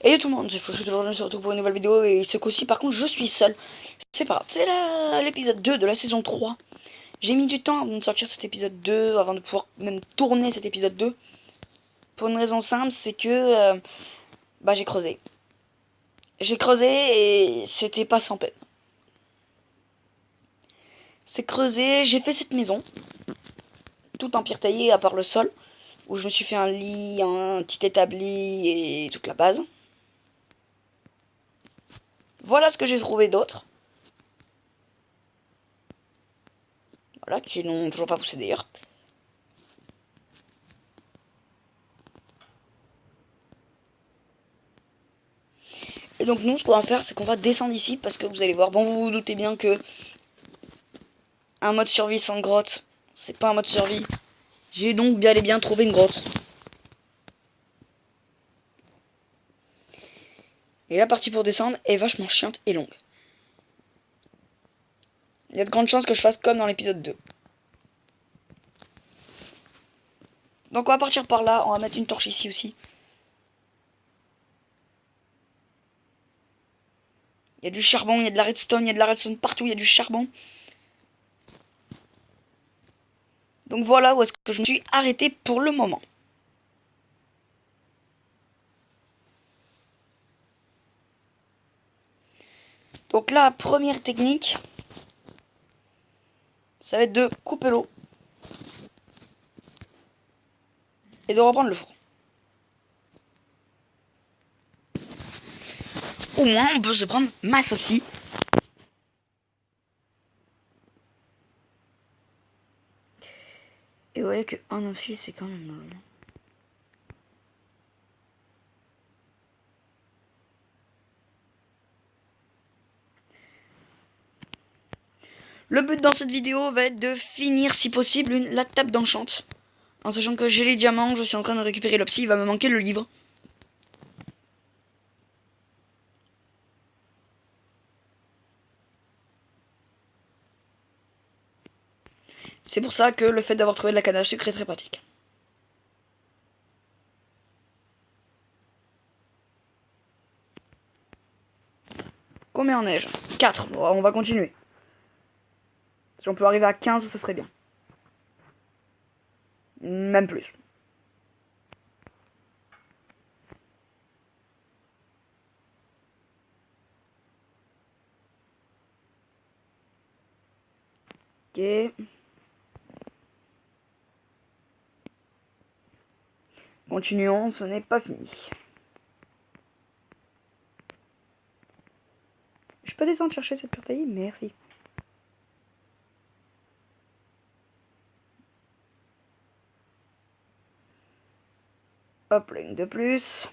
Et tout le monde, c'est faux, je suis toujours sur tout pour une nouvelle vidéo. Et ce coup-ci, par contre, je suis seul. C'est pas grave, c'est l'épisode 2 de la saison 3. J'ai mis du temps avant de sortir cet épisode 2, avant de pouvoir même tourner cet épisode 2. Pour une raison simple, c'est que j'ai creusé. J'ai creusé et c'était pas sans peine. C'est creusé, j'ai fait cette maison, tout en pierre taillée à part le sol, où je me suis fait un lit, un petit établi et toute la base. Voilà ce que j'ai trouvé d'autre. Voilà, qui n'ont toujours pas poussé d'ailleurs. Et donc nous, ce qu'on va faire, c'est qu'on va descendre ici, parce que vous allez voir, bon, vous vous doutez bien que un mode survie sans grotte, c'est pas un mode survie. J'ai donc bien et bien trouvé une grotte. Et la partie pour descendre est vachement chiante et longue. Il y a de grandes chances que je fasse comme dans l'épisode 2. Donc on va partir par là, on va mettre une torche ici aussi. Il y a du charbon, il y a de la redstone, il y a de la redstone partout, il y a du charbon. Donc voilà où est-ce que je me suis arrêté pour le moment. Donc la première technique, ça va être de couper l'eau et de reprendre le four. Au moins on peut se prendre masse aussi. Et vous voyez que un aussi c'est quand même long. Le but dans cette vidéo va être de finir si possible la table d'enchant. En sachant que j'ai les diamants, je suis en train de récupérer le psy, il va me manquer le livre. C'est pour ça que le fait d'avoir trouvé de la canne à sucre est très pratique. Combien en neige 4. Bon, on va continuer. Si on peut arriver à 15, ça serait bien. Même plus. Ok. Continuons, ce n'est pas fini. Je peux descendre chercher cette pierre taillée? Merci. Hop, là, une de plus.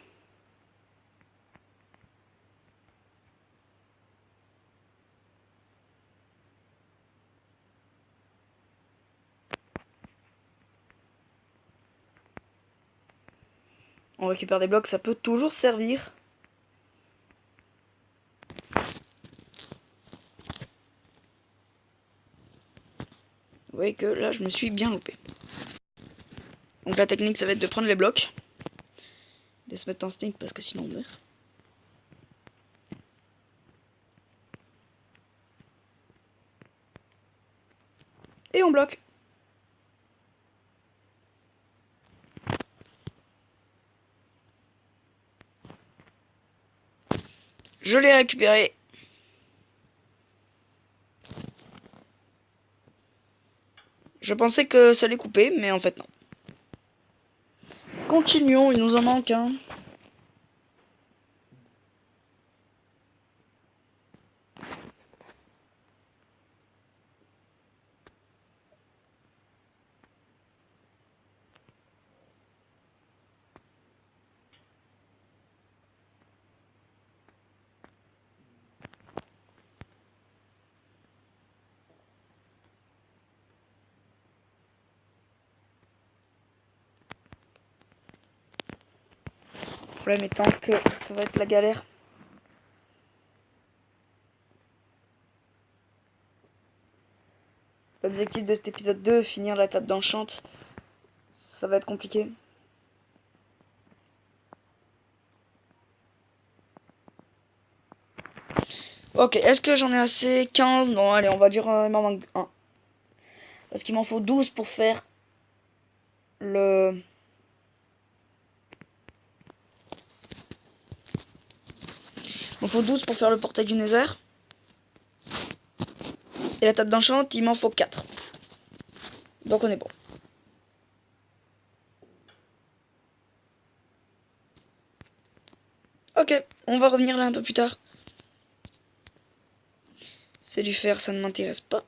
On récupère des blocs, ça peut toujours servir. Vous voyez que là, je me suis bien loupé. Donc la technique, ça va être de prendre les blocs. De se mettre en stink parce que sinon on meurt. Et on bloque. Je l'ai récupéré. Je pensais que ça allait couper, mais en fait non. Continuons, il nous en manque un. Le problème étant que ça va être la galère. L'objectif de cet épisode 2, finir la table d'enchant, ça va être compliqué. Ok, est-ce que j'en ai assez? 15? Non, allez, on va dire il m'en manque un. Parce qu'il m'en faut 12 pour faire le... Il m'en faut 12 pour faire le portail du Nether. Et la table d'enchant, il m'en faut 4. Donc on est bon. Ok, on va revenir là un peu plus tard. C'est du fer, ça ne m'intéresse pas.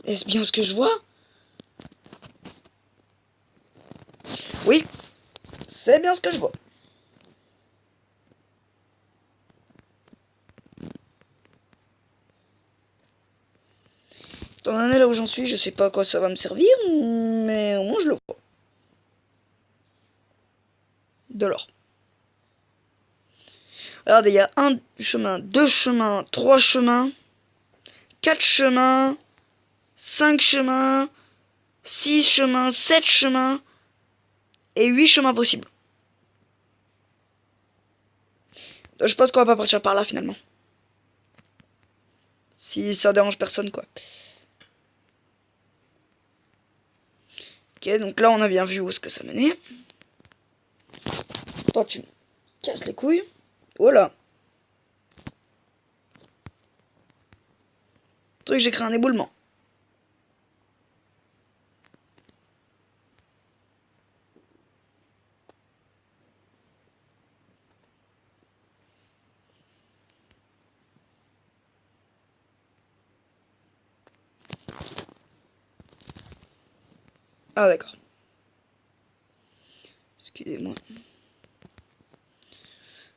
Est-ce bien ce que je vois? Oui, c'est bien ce que je vois. Étant donné là où j'en suis, je sais pas à quoi ça va me servir, mais au moins je le vois. De l'or. Regardez, il y a un chemin, deux chemins, trois chemins, quatre chemins, cinq chemins, six chemins, sept chemins et 8 chemins possibles. Je pense qu'on va pas partir par là finalement. Si ça dérange personne quoi. Ok, donc là on a bien vu où est-ce que ça menait. Toi tu me casses les couilles. Oh là. Truc, j'ai créé un éboulement. Ah d'accord. Excusez-moi.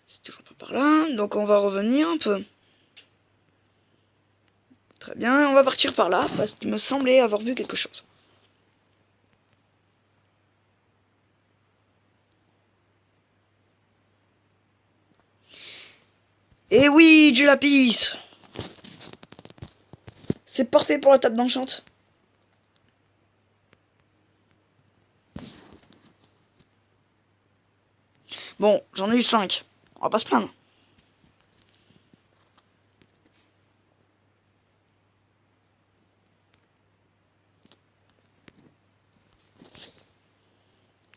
C'est toujours pas par là. Donc on va revenir un peu. Très bien, on va partir par là, parce qu'il me semblait avoir vu quelque chose. Et oui, du lapis. C'est parfait pour la table d'enchant. Bon, j'en ai eu 5. On va pas se plaindre.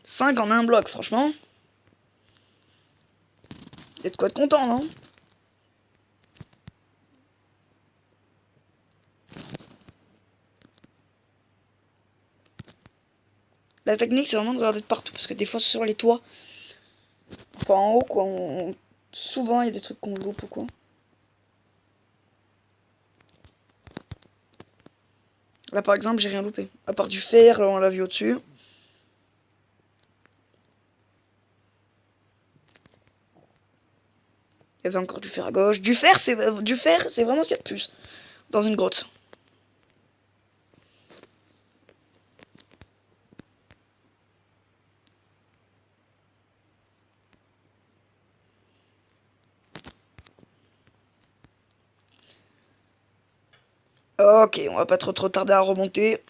Cinq en un bloc, franchement. Il y a de quoi être content, non? La technique, c'est vraiment de regarder de partout, parce que des fois, sur les toits, enfin en haut, quoi, souvent, il y a des trucs qu'on loupe ou quoi. Là, par exemple, j'ai rien loupé. À part du fer, on l'a vu au-dessus. Il y avait encore du fer à gauche. Du fer, c'est vraiment ce qu'il y a de plus dans une grotte. Ok, on va pas trop tarder à remonter.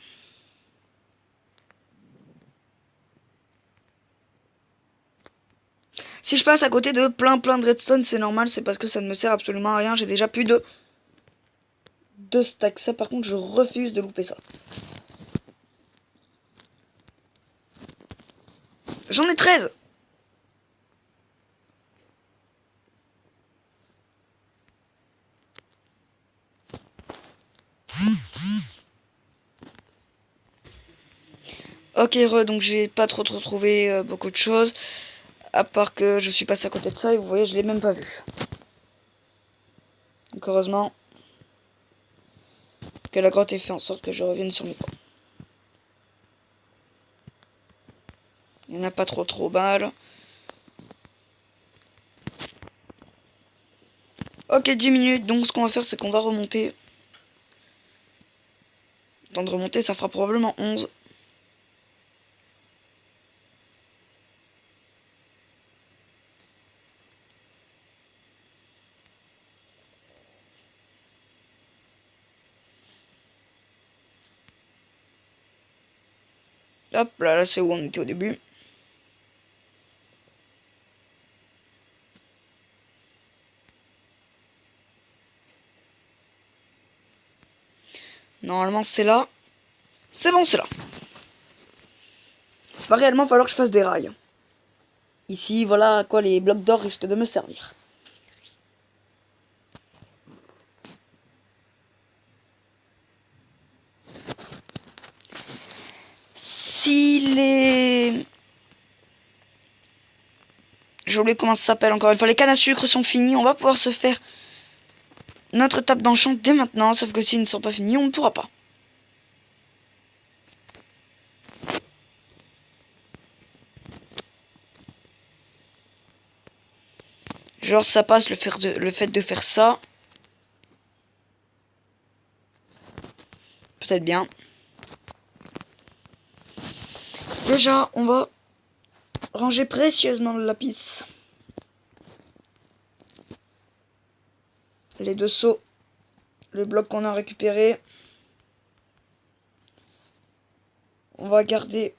Si je passe à côté de plein de redstone, c'est normal, c'est parce que ça ne me sert absolument à rien. J'ai déjà plus de 2 stacks. Ça, par contre, je refuse de louper ça. J'en ai 13. Ok, donc j'ai pas trop trouvé beaucoup de choses. À part que je suis passé à côté de ça et vous voyez, je l'ai même pas vu. Donc heureusement que la grotte ait fait en sorte que je revienne sur mes pas. Il n'y en a pas trop mal. Ok, 10 minutes, donc ce qu'on va faire, c'est qu'on va remonter. Temps de remonter, ça fera probablement 11. Hop, là c'est où on était au début. Normalement c'est là. C'est bon, c'est là. Va réellement falloir que je fasse des rails. Ici, voilà à quoi les blocs d'or risquent de me servir. Si les... J'ai oublié comment ça s'appelle encore une fois. Les cannes à sucre sont finies. On va pouvoir se faire notre table d'enchant dès maintenant. Sauf que s'ils ne sont pas finis, on ne pourra pas. Genre ça passe le fait de faire ça. Peut-être bien. Déjà, on va ranger précieusement le lapis. Les 2 seaux. Le bloc qu'on a récupéré. On va garder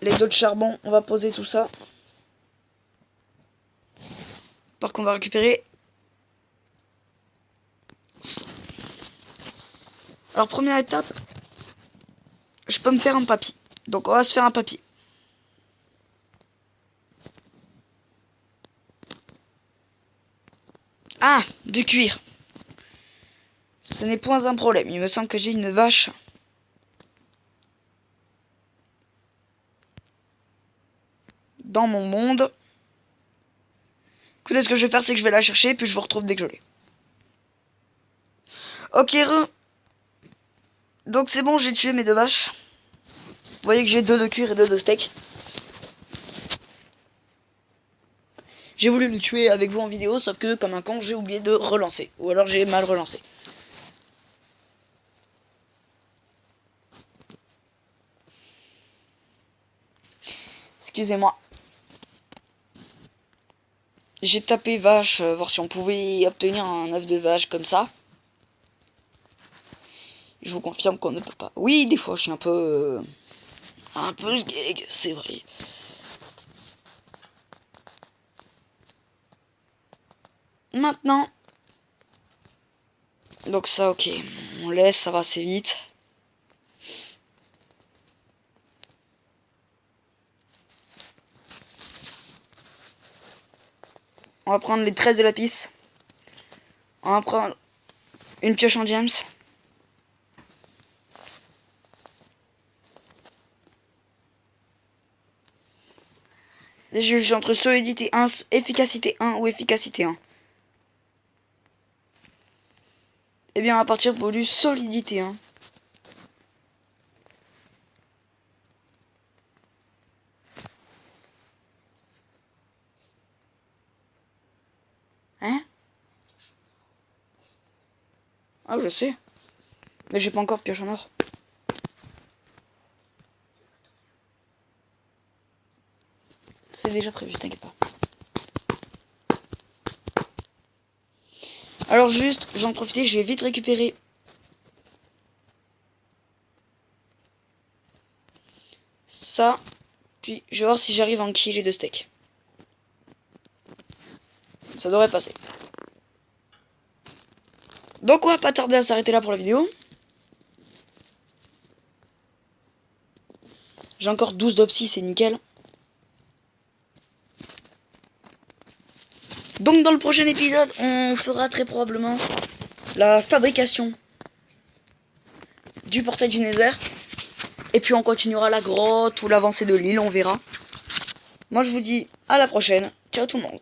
les 2 de charbon. On va poser tout ça. Par contre, on va récupérer ça. Alors, première étape, je peux me faire un papier. Donc, on va se faire un papier. Ah, du cuir. Ce n'est point un problème. Il me semble que j'ai une vache. Dans mon monde. Écoutez, ce que je vais faire, c'est que je vais la chercher, puis je vous retrouve dès que je l'ai. Ok, donc c'est bon, j'ai tué mes 2 vaches. Vous voyez que j'ai 2 de cuir et 2 de steak. J'ai voulu le tuer avec vous en vidéo, sauf que comme un con, j'ai oublié de relancer. Ou alors j'ai mal relancé. Excusez-moi. J'ai tapé vache, voir si on pouvait obtenir un œuf de vache comme ça. Je vous confirme qu'on ne peut pas. Oui, des fois je suis un peu sgeg, c'est vrai. Maintenant. Donc ça, ok. On laisse, ça va assez vite. On va prendre les 13 de lapis. On va prendre une pioche en diams. Je juge entre solidité 1, efficacité 1 ou efficacité 1. Eh bien, on va partir pour du solidité 1. Hein? Ah, je sais. Mais j'ai pas encore de pioche en or. C'est déjà prévu, t'inquiète pas. Alors juste, j'en profite, je vais vite récupérer ça. Puis je vais voir si j'arrive à enquiller de steak. Ça devrait passer. Donc on va pas tarder à s'arrêter là pour la vidéo. J'ai encore 12 d'opsis, c'est nickel. Donc dans le prochain épisode, on fera très probablement la fabrication du portail du Nether. Et puis on continuera la grotte ou l'avancée de l'île, on verra. Moi je vous dis à la prochaine. Ciao tout le monde.